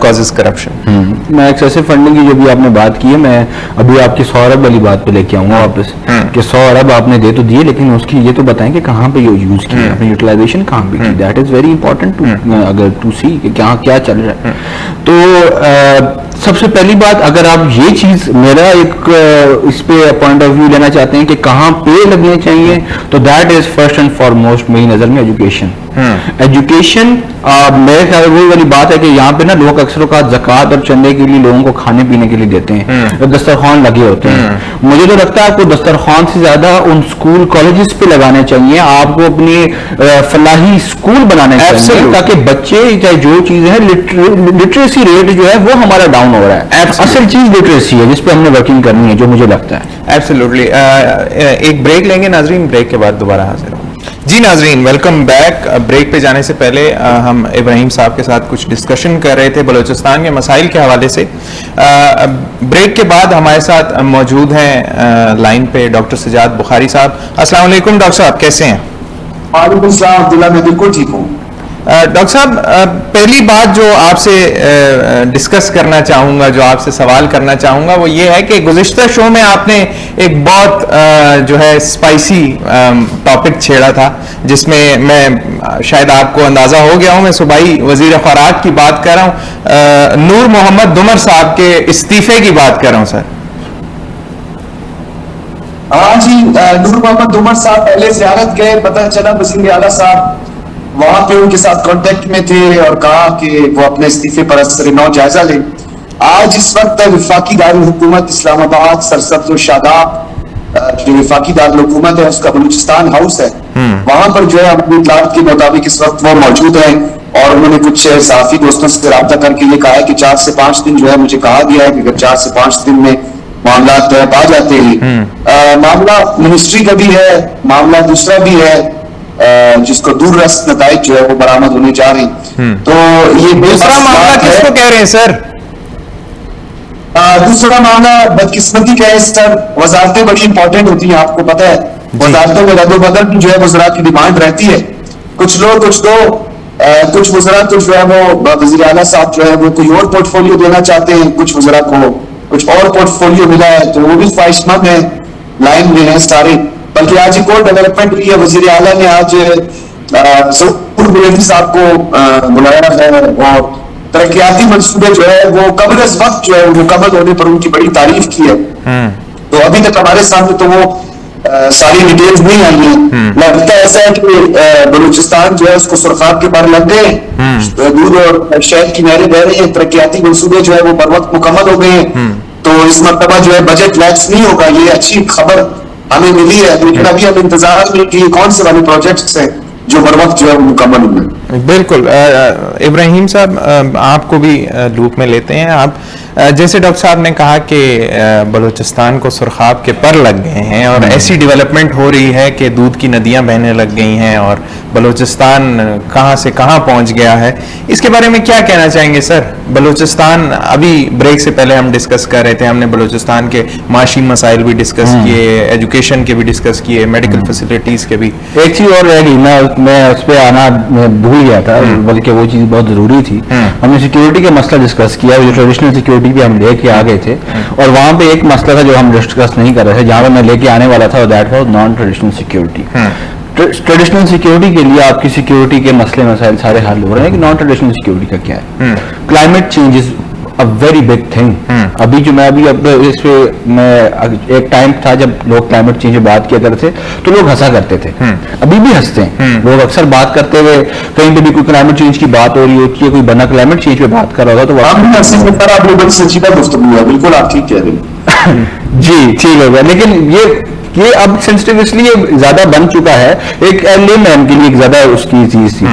causes corruption. میں ایکسیسو فنڈنگ کی جو بھی آپ نے بات کی ہے, میں ابھی آپ کی 100 ارب والی بات پہ لے کے آؤں گا واپس کہ 100 ارب آپ نے دے تو دیے, لیکن اس کی یہ تو بتائیں کہ کہاں پہ یوز کی, آپ نے یوٹیلائزیشن کہاں پہ کی. دیٹ از ویری امپورٹنٹ اگر ٹو سی کہ کہاں کیا چل رہا ہے. تو سب سے پہلی بات, اگر آپ یہ چیز میرا ایک اس پہ پوائنٹ آف ویو لینا چاہتے ہیں کہ کہاں پہ لگنے چاہیے, تو that is first and foremost میری نظر میں ایجوکیشن. ایجوکیشن میرے خیال وہی والی بات ہے کہ یہاں پہ نا لوگ اکثر اوقات زکوٰۃ اور چندے کے لیے لوگوں کو کھانے پینے کے لیے دیتے ہیں, دسترخوان لگے ہوتے ہیں. مجھے تو لگتا ہے آپ کو دسترخوان سے زیادہ ان اسکول کالجز پہ لگانے چاہیے, آپ کو اپنے فلاحی اسکول بنانے چاہیے تاکہ بچے چاہے جو چیزیں ہیں, لٹریسی ریٹ جو ہے وہ ہمارا ڈاؤن ہو رہا ہے. اصل چیز لٹریسی ہے جس پہ ہم نے ورکنگ کرنی ہے, جو مجھے لگتا ہے. ایبسلیوٹلی. ایک بریک لیں گے ناظرین, بریک کے بعد دوبارہ حاضر ہوں. جی ناظرین, ویلکم بیک. بریک پہ جانے سے پہلے ہم ابراہیم صاحب کے ساتھ کچھ ڈسکشن کر رہے تھے بلوچستان کے مسائل کے حوالے سے. بریک کے بعد ہمارے ساتھ موجود ہیں لائن پہ ڈاکٹر سجاد بخاری صاحب. السلام علیکم ڈاکٹر صاحب, کیسے ہیں؟ وعلیکم السلام عبداللہ, میں بالکل ٹھیک ہوں. ڈاکٹر صاحب, پہلی بات جو آپ سے ڈسکس کرنا چاہوں گا, جو آپ سے سوال کرنا چاہوں گا, وہ یہ ہے کہ گزشتہ شو میں آپ نے ایک بہت جو ہے اسپائسی ٹاپک چھیڑا تھا, جس میں شاید آپ کو اندازہ ہو گیا ہوں, میں صوبائی وزیر خوراک کی بات کر رہا ہوں, نور محمد دمر صاحب کے استعفے کی بات کر رہا ہوں سر. ہاں جی, نور محمد دمر صاحب پہلے زیارت گئے, پتہ چلا وزیر اعلیٰ صاحب وہاں پہ ان کے ساتھ کانٹیکٹ میں تھے اور کہا کہ وہ اپنے استعفے پر اثر نو جائزہ لیں. آج اس وقت وفاقی دارالحکومت اسلام آباد سرسبز و شاداب جو وفاقی دارالحکومت ہے اس کا بلوچستان ہاؤس ہے, وہاں پر جو ہے اپنی اطلاعات کے مطابق اس وقت وہ موجود ہیں, اور انہوں نے کچھ صحافی دوستوں سے رابطہ کر کے یہ کہا ہے کہ 4 سے 5 دن جو ہے, مجھے کہا گیا ہے کہ اگر 4 سے 5 دن میں معاملات آ جاتے ہیں, معاملہ منسٹری کا بھی ہے, معاملہ دوسرا بھی ہے جس کو دور رس نتائج جو ہے وہ برآمد ہونے جا رہی. تو یہ دوسرا معاملہ کس کو کہہ رہے ہیں سر؟ دوسرا معاملہ بدقسمتی کا ہے سر, وزارتیں بڑی امپورٹنٹ ہوتی ہیں, آپ کو پتہ ہے. وزارتوں میں رد و بدل کی جو ہے وزراء کی ڈیمانڈ رہتی ہے, کچھ لوگ کچھ دو, کچھ وزراء تو جو ہے وہ وزیر اعلیٰ صاحب جو ہے وہ کوئی اور پورٹ فولیو دینا چاہتے ہیں, کچھ وزراء کو کچھ اور پورٹ فولیو ملا ہے, تو وہ بھی خواہش مند ہیں, لائن میں ہیں سارے. بلکہ آج ایک اور ڈیولپمنٹ ہوئی ہے, وزیر اعلیٰ نے آج ظہور بریلوی صاحب کو بلایا ہے اور ترقیاتی منصوبے جو ہے وہ قبل از وقت جو ہے وہ مکمل ہونے پر ان کی بڑی تعریف کی ہے. تو ابھی تک ہمارے سامنے تو وہ ساری ڈیٹیلز نہیں آئی ہیں. لگتا ہے ایسا ہے کہ بلوچستان جو ہے اس کو سرخاب کے پر لگ گئے, دودھ اور شہد کی نہریں بہ رہی ہیں, ترقیاتی منصوبے جو ہے وہ بر وقت مکمل ہو گئے ہیں. تو اس مرتبہ جو ہے بجٹ لیکس نہیں ہوگا, یہ اچھی خبر ہمیں ملی ہے. لیکن ابھی ہم انتظار میں کہ کون سے والے پروجیکٹس ہیں جو بر وقت جو ہے مکمل ہوئے. بالکل. ابراہیم صاحب, آپ کو بھی لوپ میں لیتے ہیں. آپ جیسے ڈاکٹر صاحب نے کہا کہ بلوچستان کو سرخاب کے پر لگ گئے ہیں اور ایسی ڈیولپمنٹ ہو رہی ہے کہ دودھ کی ندیاں بہنے لگ گئی ہیں اور بلوچستان کہاں سے کہاں پہنچ گیا ہے, اس کے بارے میں کیا کہنا چاہیں گے سر؟ بلوچستان, ابھی بریک سے پہلے ہم ڈسکس کر رہے تھے, ہم نے بلوچستان کے معاشی مسائل بھی ڈسکس کیے, ایجوکیشن کے بھی ڈسکس کیے, میڈیکل فیسلٹیز کے بھی. ایک چیز اور رہ گئی, میں اس پہ آنا بھول گیا تھا, بلکہ وہ چیز بہت ضروری تھی. ہم نے سیکیورٹی کا مسئلہ ڈسکس کیا, جو ٹریڈیشنل سیکیورٹی بھی ہم لے کے آ گئے تھے, اور وہاں پہ ایک مسئلہ تھا جو ہم ڈسکس نہیں کر رہے تھے, جہاں پہ میں لے کے آنے والا تھا, that was non traditional security. Traditional security کے لیے آپ کی سیکیورٹی کے مسئلے مسائل سارے حل ہو رہے ہیں, کہ نان ٹریڈیشنل سیکیورٹی کا کیا ہے. Climate change is a very big thing. ابھی جو میں اس پہ ایک ٹائم تھا جب لوگ کلائمیٹ چینج بات کیا کرتے تھے تو لوگ ہنسا کرتے تھے, ابھی بھی ہنستے ہیں لوگ. اکثر بات کرتے ہوئے کہیں پہ بھی کوئی کلائمیٹ چینج کی بات ہو رہی ہوتی ہے, کوئی بندہ کلائمیٹ چینج پہ بات کر رہا ہوتا آپ لوگ سنجیدہ گفتگو ہے, بالکل آپ ٹھیک کہہ رہے ہیں. جی ٹھیک ہوگا, لیکن یہ اب سینسٹیو اس لیے زیادہ بن چکا ہے, ایک لے مین کے لیے ایک زیادہ اس کی چیز تھی,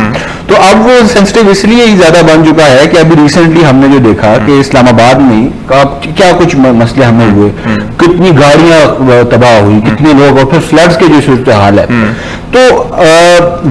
تو اب وہ سینسٹیو اس لیے زیادہ بن چکا ہے کہ ابھی ریسنٹلی ہم نے جو دیکھا کہ اسلام آباد میں کیا کچھ مسئلے ہمیں ہوئے, کتنی گاڑیاں تباہ ہوئی, کتنے لوگ, اور پھر فلڈز کے جو صورت حال ہے. تو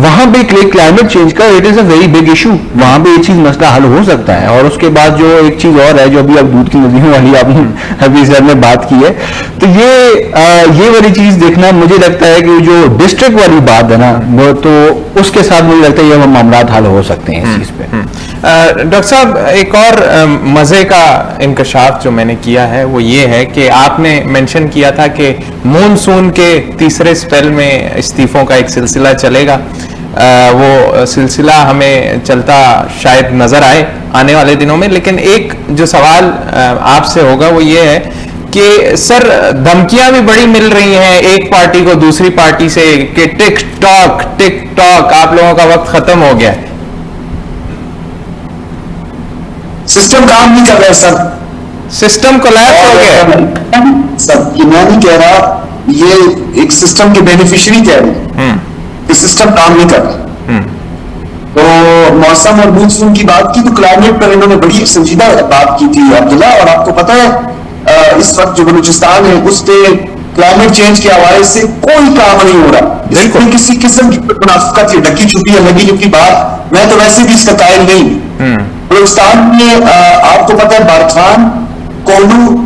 وہاں پہ کلائمیٹ چینج کا it is a very big issue, وہاں پہ یہ چیز مسئلہ حل ہو سکتا ہے. اور اس کے بعد جو ایک چیز اور ہے جو ابھی اب دودھ کی ندیوں والی آپ نے ابھی سر میں بات کی ہے، تو یہ والی چیز دیکھنا مجھے لگتا ہے کہ جو ڈسٹرکٹ والی بات ہے نا وہ تو اس کے ساتھ مجھے لگتا ہے یہ معاملات حل ہو سکتے ہیں اس چیز پہ. ڈاکٹر صاحب ایک اور مزے کا انکشاف جو میں نے کیا ہے وہ یہ ہے کہ آپ نے مینشن کیا تھا کہ مونسون کے تیسرے سپیل میں استعفوں کا ایک سلسلہ چلے گا. وہ سلسلہ ہمیں چلتا شاید نظر آئے آنے والے دنوں میں، لیکن ایک جو سوال آپ سے ہوگا وہ یہ ہے کہ سر دھمکیاں بھی بڑی مل رہی ہیں ایک پارٹی کو دوسری پارٹی سے کہ ٹک ٹاک آپ لوگوں کا وقت ختم ہو گیا ہے. سسٹم کام نہیں کر رہا ہے سر، سسٹم کولیپس ہو گیا سر. میں نہیں کہہ رہا، یہ ایک سسٹم کے بینیفیشری کہہ رہے ہیں کہ سسٹم کام نہیں کر رہا. تو موسم اور مونسون کی بات کی تو کلائمیٹ پر انہوں نے بڑی سنجیدہ بات کی تھی عبداللہ، اور آپ کو پتا ہے اس وقت جو بلوچستان ہے اس پہ کلائمیٹ چینج کے حوالے سے کوئی کام نہیں ہو رہا. بالکل کسی قسم کی منافقت یا ڈکی چھپی یا لگی لپی بات، میں تو ویسے بھی اس کا قائل نہیں. بلوچستان میں آپ کو پتا ہے بارکھان، کولو،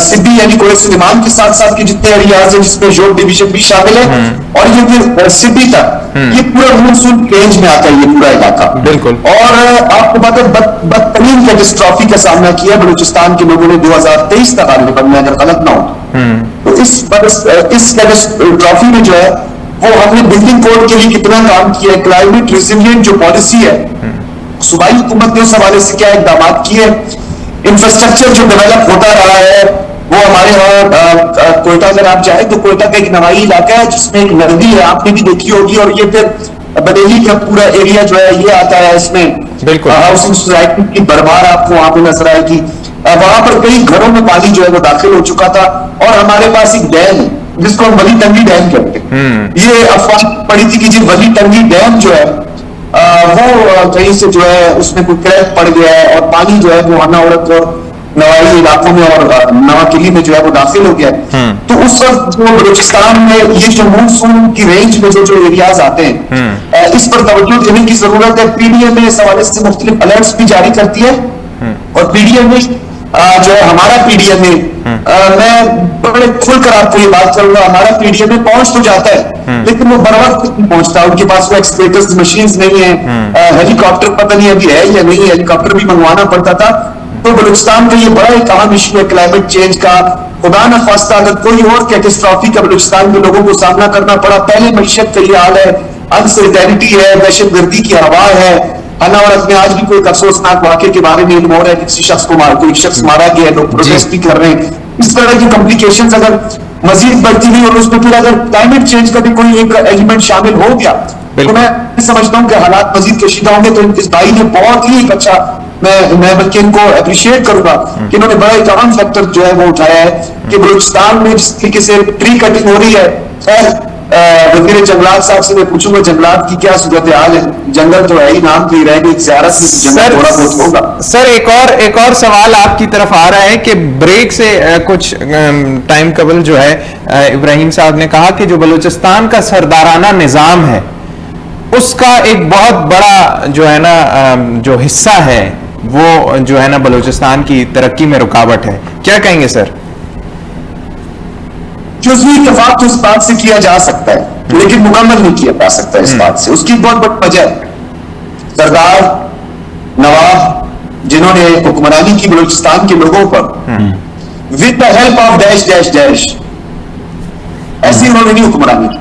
سبی یعنی کوئے سلیمان کے ساتھ ساتھ کے جتنے ایریاز ہیں جس میں جوٹ ڈویژن بھی شامل ہے، اور یہ پھر سبی تک یہ پورا مونسون رینج میں آتا ہے یہ پورا علاقہ. بالکل. اور آپ کو پتا ہے بدترین کیٹسٹرافی کا سامنا کیا بلوچستان کے لوگوں نے 2023 تک آنے پر، میں اگر غلط نہ ہوں تو اس کیٹسٹرافی میں جو ہے وہ ہم نے بلڈنگ کوڈ کے لیے کتنا کام کیا ہے، کلائمیٹ ریزیلینٹ جو پالیسی ہے صوبائی حکومت نے اس حوالے سے کیا اقدامات کیے، انفراسٹرکچر جو ڈیولپ ہوتا رہا ہے وہ ہمارے وہاں کوئٹہ اگر آپ جائیں تو کوئٹہ کا ایک نوائی علاقہ ہے جس میں ایک ندی ہے، آپ نے بھی دیکھی ہوگی، اور یہ پھر بدیلی کا پورا ایریا جو ہے یہ آتا ہے اس میں. بالکل ہاؤسنگ سوسائٹی کی بھرمار آپ کو وہاں پہ نظر آئے گی. وہاں پر کئی گھروں میں پانی جو ہے وہ داخل ہو چکا تھا، اور ہمارے پاس ایک ڈیم ہے جس کو ہم ولی ٹنگی ڈیم کہتے ہیں. یہ افواہ پڑی تھی کہ جی ولی ٹنگی ڈیم جو ہے وہ کہیں سے جو ہے اس میں کوئی کریک پڑ گیا ہے اور پانی جو ہے وہ ہنا عورت اور نوائی علاقوں میں اور نوا قلعے میں جو ہے وہ داخل ہو گیا ہے. تو اس وقت جو بلوچستان میں یہ جو مونسون کی رینج میں جو ایریاز آتے ہیں اس پر توجہ دینے کی ضرورت ہے. پی ڈی ایم نے اس حوالے سے مختلف الرٹس بھی جاری کرتی ہے، اور پی ڈی ایم میں جو ہے ہمارا پی ڈی ایم میں میں بڑے کھل کر آپ کو یہ بات کروں گا، ہمارا پی ڈی ایم میں پہنچ تو جاتا ہے لیکن وہ بر وقت نہیں پہنچتا. ان کے پاس وہ ایکسکیویٹرز مشینز نہیں ہیں، ہیلی کاپٹر پتہ نہیں ابھی ہے یا نہیں، ہیلی کاپٹر بھی منگوانا پڑتا تھا. تو بلوچستان کا یہ بڑا ایک اہم ایشو ہے کلائمیٹ چینج کا. خدا نہ خواستہ اگر کوئی اور کیٹسٹرافی کا بلوچستان کے لوگوں کو سامنا کرنا پڑا، پہلے معیشت کا یہ حال ہے، انسیکیورٹی ہے، دہشت گردی کی ہوا ہے، ہنا عورت میں آج بھی کوئی افسوسناک واقعے کے بارے میں علم ہو رہا ہے کہ کسی شخص کو کوئی شخص مارا گیا ہے، لوگ پروٹیسٹ بھی کر رہے ہیں. اس طرح کی کمپلیکیشنز اگر مزید بڑھتی ہوئی اور اس میں پھر اگر کلائمیٹ چینج کا بھی کوئی ایک ایلیمنٹ شامل ہو گیا تو میں سمجھتا ہوں کہ حالات مزید کشیدہ ہوں گے. تو اس بھائی نے بہت ہی ایک اچھا، میں بلکہ ان کو اپریشیٹ کروں گا کہ انہوں نے بڑا ایک اہم فیکٹر جو ہے وہ اٹھایا ہے کہ بلوچستان میں جس طریقے سے ٹری کٹنگ ہو رہی ہے. خیر وزیر جنگلات صاحب سے میں پوچھوں گا جنگلات کی کیا صورتحال ہے، جنگل تو ہے ہی نام کی رہ گئی زیارت میں جنگل تھوڑا بہت ہوگا. سر ایک اور سوال آپ کی طرف آ رہا ہے کہ بریک سے کچھ ٹائم قبل جو ہے ابراہیم صاحب نے کہا کہ جو بلوچستان کا سردارانہ نظام ہے اس کا ایک بہت بڑا جو ہے نا جو حصہ ہے وہ جو ہے نا بلوچستان کی ترقی میں رکاوٹ ہے. کیا کہیں گے سر؟ جزوی اتفاق تو اس بات سے کیا جا سکتا ہے لیکن مکمل نہیں کیا جا سکتا اس بات سے. اس کی بہت بڑی وجہ ہے سردار نواب جنہوں نے حکمرانی کی بلوچستان کے لوگوں پر with the help of dash dash dash ایسی انہوں نے نہیں حکمرانی کی.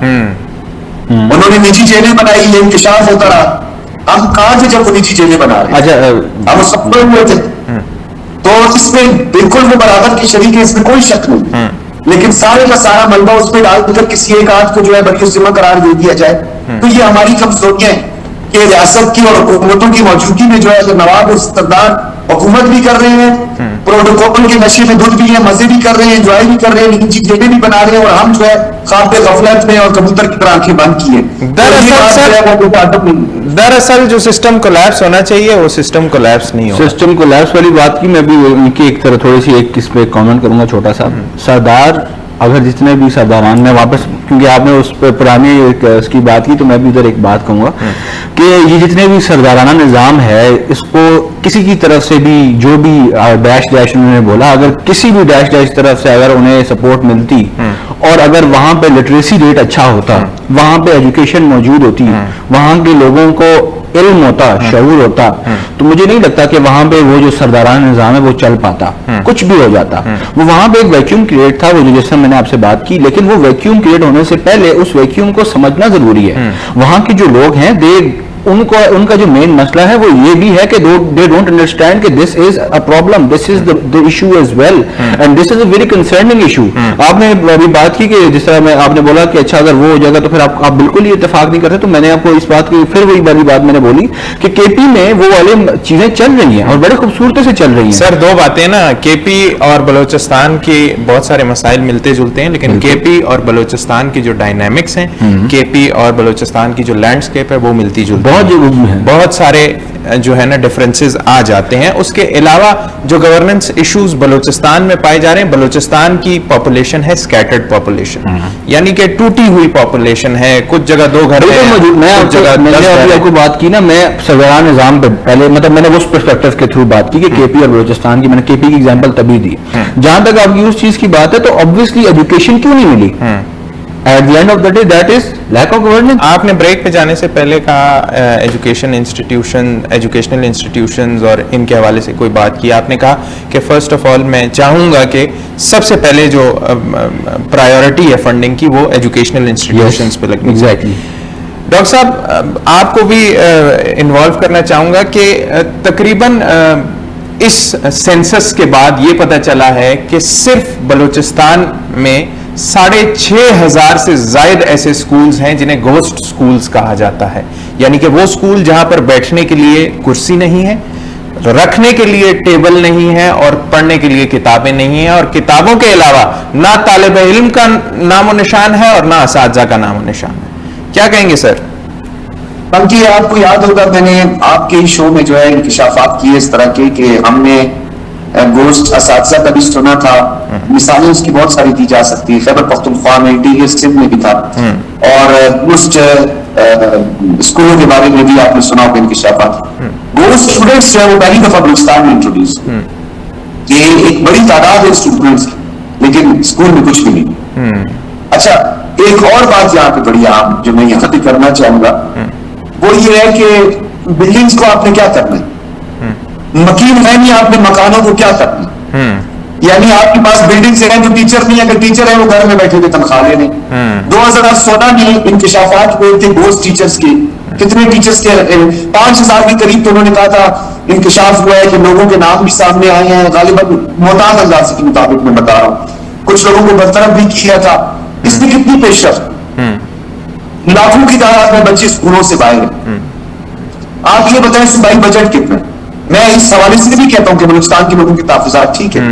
انہوں نے نجی جیلیں بنائی، یہ انکشاف ہوتا رہا. ہم کہاں تھے جب وہ نجی جیلیں بنا رہے ہیں؟ ہم سب ہوئے تھے. تو اس میں بالکل وہ برابر کی شریک ہے، اس میں کوئی شک نہیں. لیکن سارے کا سارا ملبہ اس پہ ڈال کر کسی ایک آدھ کو جو ہے بڑی ذمہ قرار دے دیا جائے تو یہ ہماری کمزوریاں ہیں کہ ریاست کی اور حکومتوں کی موجودگی میں جو ہے نواب اور سردار حکومت بھی کر رہے ہیں، پروٹوکول کے نشے میں دودھ بھی ہیں، مزے بھی کر رہے ہیں، انجوائے بھی کر رہے ہیں، نجی جیلیں بھی بنا رہے ہیں، اور ہم جو ہے خواب غفلت میں اور کبوتر کی طرح آنکھیں بند کیے. دراصل جو سسٹم کولیپس ہونا چاہیے وہ سسٹم کولیپس نہیں ہو. سسٹم کولیپس والی بات کی میں بھی ان کی ایک طرح تھوڑی سی ایک اس پہ کامنٹ کروں گا چھوٹا سا. سردار اگر جتنے بھی سرداران میں واپس، کیونکہ آپ نے اس پہ پرانی اس کی بات کی تو میں بھی ادھر ایک بات کہوں گا کہ یہ جتنے بھی سردارانہ نظام ہے اس کو کسی کی طرف سے بھی جو بھی ڈیش ڈیش انہوں نے بولا، اگر کسی بھی ڈیش ڈیش طرف سے اگر انہیں سپورٹ ملتی اور اگر وہاں پہ لٹریسی ریٹ اچھا ہوتا، وہاں پہ ایجوکیشن موجود ہوتی، وہاں کے لوگوں کو علم ہوتا، شعور ہوتا، تو مجھے نہیں لگتا کہ وہاں پہ وہ جو سردارانہ نظام ہے وہ چل پاتا، کچھ بھی ہو جاتا. وہ وہاں پہ ایک ویکیوم کریٹ تھا، وہ جو جس میں میں نے آپ سے بات کی، لیکن وہ ویکیوم کریٹ ہونے سے پہلے اس ویکیوم کو سمجھنا ضروری ہے. وہاں کے جو لوگ ہیں ان کا جو مین مسئلہ ہے وہ یہ بھی ہے کہ they don't understand کہ this is a problem, this is the issue as well, and this is a very concerning issue. آپ نے ابھی بات کی کہ جس طرح آپ نے بولا کہ اچھا اگر وہ ہو جائے گا تو پھر آپ بالکل ہی اتفاق نہیں کرتے، تو میں نے آپ کو اس بات کی پھر وہی والی بات میں نے بولی کہ کے پی میں وہ والی چیزیں چل رہی ہیں اور بڑے خوبصورتی سے چل رہی ہیں. سر دو باتیں نا، کے پی اور بلوچستان کے بہت سارے مسائل ملتے جلتے ہیں، لیکن کے پی اور بلوچستان کی جو ڈائنامکس ہیں، کے پی اور بلوچستان کی جو لینڈسکیپ ہے وہ ملتی جلتی بہت سارے جو ہے نا ڈفرینسز آ جاتے ہیں. اس کے علاوہ جو گورننس ایشوز بلوچستان میں پائے جا رہے ہیں، بلوچستان کی پاپولیشن ہے اسکیٹرڈ پاپولیشن، یعنی کہ ٹوٹی ہوئی پاپولیشن ہے، کچھ جگہ 2 گھر ہیں. میں آپ کو بات کی نا، میں سردارانہ نظام پہ پہلے مطلب میں نے اس پرسپیکٹو کے تھرو بات کی کہ کے پی اور بلوچستان کی، میں نے کے پی کی ایگزامپل تبھی دی. جہاں تک آپ کی اس چیز کی بات ہے تو obviously ایجوکیشن کیوں نہیں ملی؟ At the end of the day, that is lack of governance. آپ نے بریک پہ جانے سے پہلے کہا ایجوکیشنل انسٹیٹیوشنز اور ان کے حوالے سے کوئی بات کی. آپ نے کہا کہ فرسٹ آف آل میں چاہوں گا کہ سب سے پہلے جو پرائیورٹی ہے فنڈنگ کی وہ ایجوکیشنل انسٹیٹیوشنز پہ لگنی. Exactly. ڈاکٹر صاحب آپ کو بھی انوالو کرنا چاہوں گا کہ تقریباً اس سینسس کے بعد یہ پتہ چلا ہے کہ صرف بلوچستان میں 6,500 سے زائد ایسے سکولز ہیں جنہیں گھوسٹ سکولز کہا جاتا ہے، یعنی کہ وہ سکول جہاں پر بیٹھنے کے لیے کرسی نہیں ہے، رکھنے کے لیے ٹیبل نہیں ہے اور پڑھنے کے لیے کتابیں نہیں ہیں، اور کتابوں کے علاوہ نہ طالب علم کا نام و نشان ہے اور نہ اساتذہ کا نام و نشان ہے. کیا کہیں گے سر؟ بلکہ آپ کو یاد ہوگا میں نے آپ کے شو میں جو ہے انکشافات کیے اس طرح کے کہ ہم نے گوشت اساتذہ کا بھی سنا تھا، مثالیں اس کی بہت ساری دی جا سکتی ہے. خیبر پختونخوا میں، انٹیریئر سندھ میں بھی تھا، اور گوشت اسکولوں کے بارے میں بھی آپ نے سنا ہوگا انکشافات. گوشت اسٹوڈنٹس جو ہے وہ پہلی دفعہ بلوچستان میں انٹروڈیوس، یہ ایک بڑی تعداد ہے اسٹوڈنٹس کی، لیکن اسکول میں کچھ بھی نہیں. اچھا ایک اور بات یہاں پہ بڑی عام جو میں یہاں پہ کرنا چاہوں گا وہ یہ ہے کہ بلڈنگز کو آپ نے کیا کرنا ہے، مکین ہے نہیں آپ نے مکانوں کو کیا کرنا ہے. یعنی آپ کے پاس بلڈنگ سے ہیں جو ٹیچر نہیں، اگر ٹیچر ہے وہ گھر میں بیٹھے ہوئے تنخواہ لے لیں. 2016 میں انکشافات ہوئے تھے گوشت ٹیچرز کے، کتنے ٹیچرز کے 5,000 کے قریب تو انہوں نے کہا تھا انکشاف ہوا ہے کہ لوگوں کے نام بھی سامنے آئے ہیں. غالباً محتاط انداز کے مطابق میں بتا رہا ہوں، کچھ لوگوں کو برطرف بھی کیا تھا. اس میں کتنی پیش رفت، لاکھوں کی تعداد میں بچے اسکولوں سے باہر ہیں. آپ یہ بتائیں صوبائی بجٹ کتنا ہے؟ میں اس حوالے سے بھی کہتا ہوں کہ بلوچستان کے لوگوں کے تحفظات ٹھیک ہے.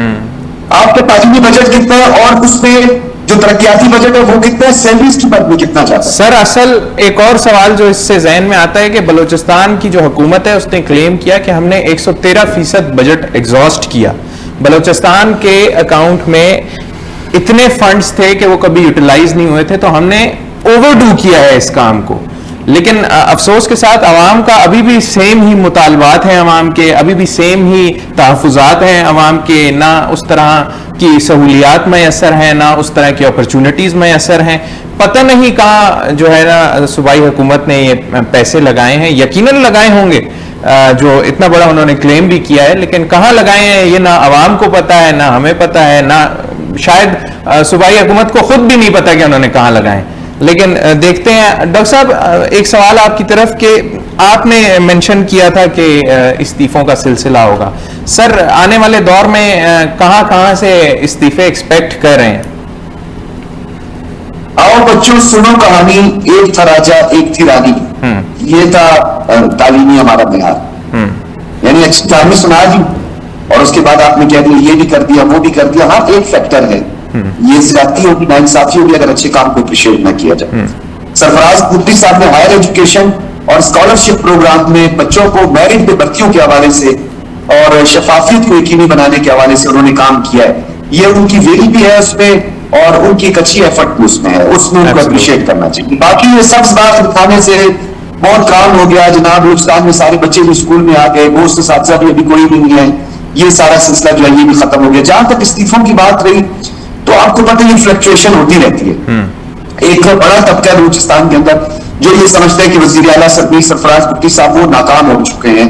آپ کا تعلیمی بجٹ کتنا ہے اور اس میں جو ترقیاتی بجٹ ہے وہ کتنا ہے، سیلریز کی بات میں کتنا جاتا ہے؟ سر اصل ایک اور سوال جو اس سے ذہن میں آتا ہے کہ بلوچستان کی جو حکومت ہے اس نے کلیم کیا کہ ہم نے 113% بجٹ ایگزاسٹ کیا. بلوچستان کے اکاؤنٹ میں اتنے فنڈز تھے کہ وہ کبھی یوٹیلائز نہیں ہوئے تھے، تو ہم نے اوور ڈو کیا ہے اس کام کو. لیکن افسوس کے ساتھ عوام کا ابھی بھی سیم ہی مطالبات ہیں، عوام کے ابھی بھی سیم ہی تحفظات ہیں، عوام کے نہ اس طرح کی سہولیات میسر ہیں، نہ اس طرح کی اپرچونٹیز میسر ہیں. پتہ نہیں کہاں جو ہے نا صوبائی حکومت نے یہ پیسے لگائے ہیں، یقیناً لگائے ہوں گے جو اتنا بڑا انہوں نے کلیم بھی کیا ہے، لیکن کہاں لگائے ہیں یہ نہ عوام کو پتہ ہے، نہ ہمیں پتہ ہے، نہ شاید صوبائی حکومت کو خود بھی نہیں پتہ کہ انہوں نے کہاں لگائے. لیکن دیکھتے ہیں. ڈاکٹر صاحب ایک سوال آپ کی طرف کہ آپ نے مینشن کیا تھا کہ استعفوں کا سلسلہ ہوگا. سر آنے والے دور میں کہاں کہاں سے استعفے ایکسپیکٹ کر رہے ہیں؟ آؤ بچوں سنو کہانی، ایک تھا راجا ایک تھی رانی. یہ تھا تعلیمی ہمارا معیار. یعنی اچھی تعلیم سنا دی اور اس کے بعد آپ نے کہہ دیا یہ بھی کر دیا وہ بھی کر دیا. ہاں ایک فیکٹر ہے، یہ زیادتی ہوگی، ناانصافی ہوگی اگر اچھے کام کو اپریشیٹ نہ کیا جائے. سرفراز پوٹری صاحب نے ہائر ایجوکیشن اور اسکالرشپ پروگرام میں بچوں کو میرٹ پہ بھرتیوں کے حوالے سے اور شفافیت کو یقینی بنانے کے حوالے سے انہوں نے کام کیا ہے. یہ ان کی ویل بھی ہے، اس میں اور ان کی ایک اچھی ایفرٹ اس میں ہے, اس میں ان کو اپریشیٹ کرنا چاہیے. باقی یہ سب بات دکھانے سے بہت کام ہو گیا جناب, بلوچستان میں سارے بچے بھی اسکول میں آ گئے, گوشت اساتذہ بھی ابھی کوئی بھی نہیں ہے, یہ سارا سلسلہ جو ہے یہ بھی ختم ہو گیا. جہاں تک استعفوں کی بات رہی تو آپ کو پتہ یہ فلکچویشن ہوتی رہتی ہے. ایک بڑا طبقہ بلوچستان کے اندر جو یہ سمجھتا ہے کہ وزیر اعلیٰ میر سرفراز بھٹی صاحب وہ ناکام ہو چکے ہیں,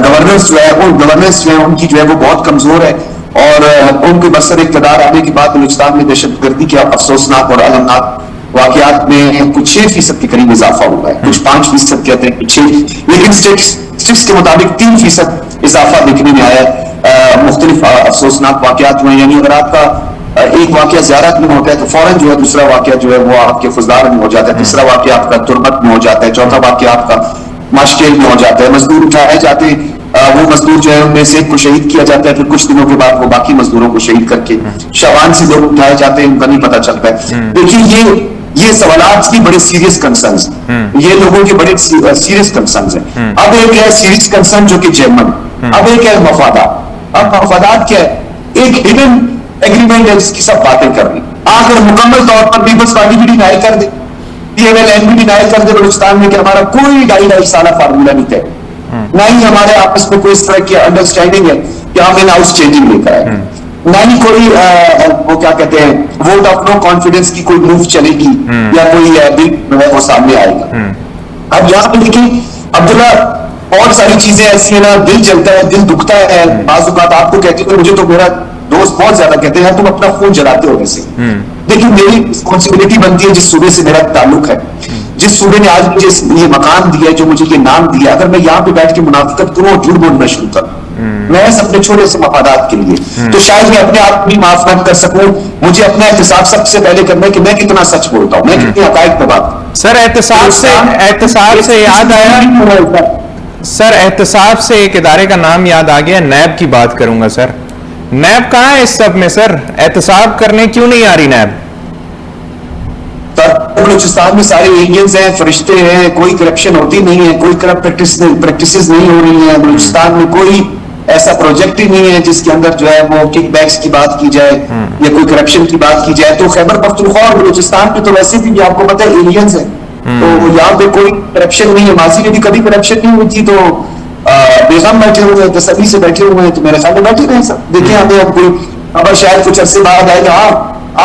گورننس جو ہے ان کی جو ہے وہ بہت کمزور ہے, اور ان کے برسر اقتدار آنے کے بعد بلوچستان میں دہشت گردی کے افسوسناک اور المناک واقعات میں کچھ 6% کے قریب اضافہ ہوا ہے, کچھ 5% کہتے ہیں, کچھ 6, لیکن اسٹیٹسٹکس کے مطابق 3% اضافہ دیکھنے میں آیا ہے. مختلف افسوسناک واقعات ہوئے ہیں, یعنی اگر آپ کا ایک واقعہ زیارت میں ہوتا ہے تو فوراً جو ہے دوسرا واقعہ جو ہے وہ آپ کے فزدار میں ہو جاتا ہے, تیسرا واقعہ آپ کا تربت میں ہو جاتا ہے, چوتھا واقعہ آپ کا ماشکیل میں ہو جاتا ہے. مزدور اٹھائے جاتے ہیں, وہ مزدور جو ہے ان میں سے ایک کو شہید کیا جاتا ہے, پھر کچھ دنوں کے بعد وہ باقی مزدوروں کو شہید کر کے شوان سے لوگ اٹھائے جاتے ہیں, ان کا نہیں پتہ چلتا ہے. دیکھیے یہ سوالات کی بڑے سیریس کنسرنز ہیں, یہ لوگوں کے بڑے سیریس کنسرنز ہیں. اب ایک ہے سیریس کنسرن جو کہ جرمن, اب ایک ہے مفادات. اب مفادات کیا ہے؟ ایک ہڈن ایگریمنٹ ہے جس کی سب باتیں کر رہی, اگر مکمل طور پر پیپلز پارٹی بھی ڈینائی کر دے, پی ایم ایل این بھی ڈینائی کر دے بلوچستان میں کہ ہمارا کوئی 2.5 سالہ فارمولا نہیں ہے, نہ ہی ہمارے آپس میں کوئی اس طرح کی انڈرسٹینڈنگ ہے کہ ہم ان ہاؤس چینجنگ لے کر آئے, نہ ہی کوئی وہ کیا کہتے ہیں ووٹ آف نو کانفیڈنس کی کوئی موو چلے گی یا کوئی بل وہ سامنے آئے گا. اب یہاں پہ دیکھیں عبداللہ, بہت ساری چیزیں ایسی ہیں نا, دل جلتا ہے, دل دکھتا ہے. بعض اوقات آپ کو کہتے ہیں, مجھے تو میرا دوست بہت زیادہ کہتے ہیں تم اپنا خون جلاتے ہو ویسے. دیکھیں میری رسپانسبلٹی بنتی ہے, جس صوبے سے میرا تعلق ہے, جس صوبے نے آج مجھے یہ مقام دیا ہے, جو مجھے یہ نام دیا, اگر میں یہاں پہ بیٹھ کے منافقت کروں اور جھوٹ بولنا شروع کروں محض اپنے چھوٹے سے مفادات کے لیے, تو شاید میں اپنے آپ بھی معاف نہ کر سکوں. مجھے اپنا احتساب سب سے پہلے کرنا ہے کہ میں کتنا سچ بولتا ہوں, میں کتنے حقائق پہ بات. سر احتساب سے یاد آیا, سر احتساب سے ایک ادارے کا نام یاد آ گیا, نیب کی بات کروں گا. سر نیب کہاں ہے اس سب میں؟ سر احتساب کرنے کیوں نہیں آ رہی نیب؟ بلوچستان میں سارے ایجنٹس ہیں, فرشتے ہیں, کوئی کرپشن ہوتی نہیں ہے, کوئی کرپٹ پریکٹسز نہیں ہو رہی ہیں. بلوچستان میں کوئی ایسا پروجیکٹ ہی نہیں ہے جس کے اندر جو ہے وہ کک بیکس کی بات کی جائے یا کوئی کرپشن کی بات کی جائے. تو خیبر پختونخوا اور بلوچستان پہ تو ویسے بھی آپ کو پتہ ہے ایلینز ہیں, تو یہاں پہ کوئی کرپشن نہیں ہے. ماضی میں بھی کبھی کرپشن نہیں ہوئی تھی, تو بیگم بیٹھے ہوئے ہیں, تسلی سے بیٹھے ہوئے ہیں, تو میرے خیال میں بیٹھے رہے سب. دیکھیں ہمیں اب کوئی خبر شاید کچھ عرصے بعد آئے گا,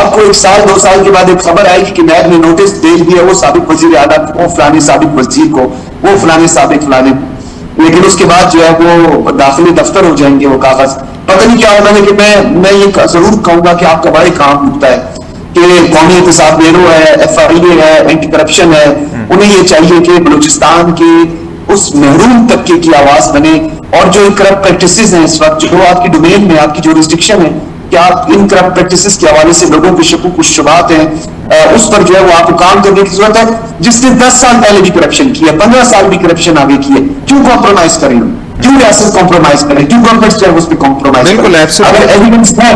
آپ کو 1 سال 2 سال کے بعد ایک خبر آئے گی کہ نیب نے نوٹس دے دیا وہ سابق وزیر اعلیٰ کو, فلانے سابق وزیر کو, وہ فلانے سابق فلانے, لیکن اس کے بعد جو ہے وہ داخلی دفتر ہو جائیں گے وہ کاغذ. پتہ نہیں کیا ہوگا, لیکن میں یہ ضرور کہوں گا کہ آپ کا بڑا کام ہوتا ہے کہ قومی احتساب بیورو ہے, FIA ہے, اینٹی کرپشن ہے, انہیں یہ چاہیے کہ بلوچستان کے اس محروم طبقے کی آواز بنے, اور جو کرپٹ پریکٹسز ہیں اس وقت جو آپ کی ڈومین میں, آپ کی جو ریسٹرکشن ہے کہ آپ ان کرپٹ پریکٹسز کے حوالے سے لوگوں کے شکوک و شبہات ہیں, اس پر جو ہے وہ آپ کو کام کرنے کی ضرورت ہے. جس نے 10 سال پہلے بھی کرپشن کی ہے, 15 سال بھی کرپشن آگے کی ہے, کیوں کمپرومائز کریں, کیوں ریاست کمپرومائز کریں, کیوں گورنمنٹ جو ہے اس پہ کمپرومائز کریں؟ اگر ایویڈنس ہے,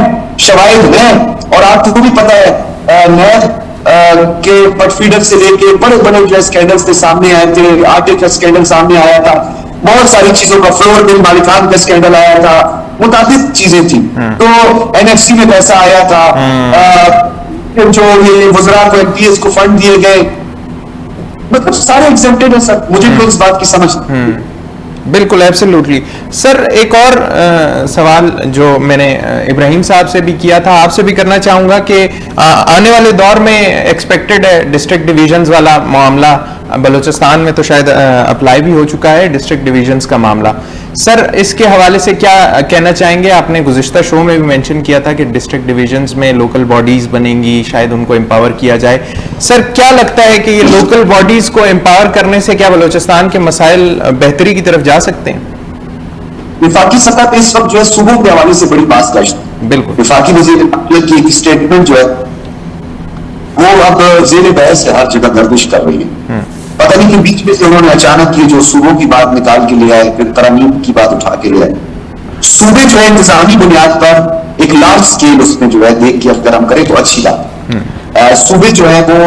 شواہد ہیں, اور آپ کو بھی پتہ ہے نیب کے پٹ فیڈر سے لے کے بڑے بڑے جو اسکینڈلز کے سامنے آئے تھے, آٹے کا اسکینڈل سامنے آیا تھا, بہت ساری چیزوں کا, فلور مل مالکان کا اسکینڈل آیا تھا, متعدد چیزیں تھیں. تو NFC میں پیسہ آیا تھا, جو یہ وزراء کو MPs کو فنڈ دیے گئے, مطلب سارے ایگزمپٹڈ ہیں سر. مجھے تو اس بات کی سمجھ بالکل ایبسلیوٹلی. سر ایک اور سوال جو میں نے ابراہیم صاحب سے بھی کیا تھا, آپ سے بھی کرنا چاہوں گا کہ آنے والے دور میں ایکسپیکٹڈ ہے ڈسٹرکٹ ڈویژنز والا معاملہ, بلوچستان میں تو شاید اپلائی بھی ہو چکا ہے ڈسٹرکٹ ڈویژنز کا معاملہ. سر اس کے حوالے سے کیا کہنا چاہیں گے؟ آپ نے گزشتہ شو میں بھی مینشن کیا تھا کہ ڈسٹرکٹ ڈویژنز میں لوکل باڈیز بنیں گی, شاید ان کو امپاور کیا جائے. سر کیا لگتا ہے کہ یہ لوکل باڈیز کو امپاور کرنے سے کیا بلوچستان کے مسائل بہتری کی طرف جا سکتے ہیں؟ وفاقی سطح پہ اس وقت جو ہے صوبوں کے حوالے سے بڑی بات گشت, بالکل وفاقی وزیر داخلہ کی ایک اسٹیٹمنٹ جو ہے وہ اب زیر بحث ہر جگہ گردش کر رہی ہے. پتہ نہیں کہ بیچ میں سے انہوں نے اچانک یہ جو صوبوں کی بات نکال کے لیا ہے, پھر ترامیم کی بات اٹھا کے لیا ہے. صوبے جو ہے انتظامی بنیاد پر ایک لارج سکیل اس میں جو ہے دیکھ کے اگر ہم کریں تو اچھی بات. صوبے جو ہے وہ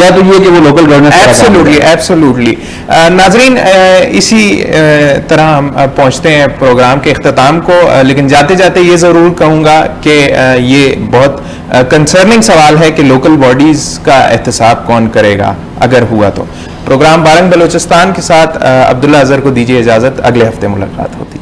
یا تو یہ کہ وہ لوکل گورنمنٹ. ایبسولوٹلی. ناظرین اسی طرح ہم پہنچتے ہیں پروگرام کے اختتام کو, لیکن جاتے جاتے یہ ضرور کہوں گا کہ یہ بہت کنسرننگ سوال ہے کہ لوکل باڈیز کا احتساب کون کرے گا اگر ہوا تو. پروگرام بارنگ بلوچستان کے ساتھ عبداللہ اظہر کو دیجیے اجازت, اگلے ہفتے ملاقات ہوتی ہے.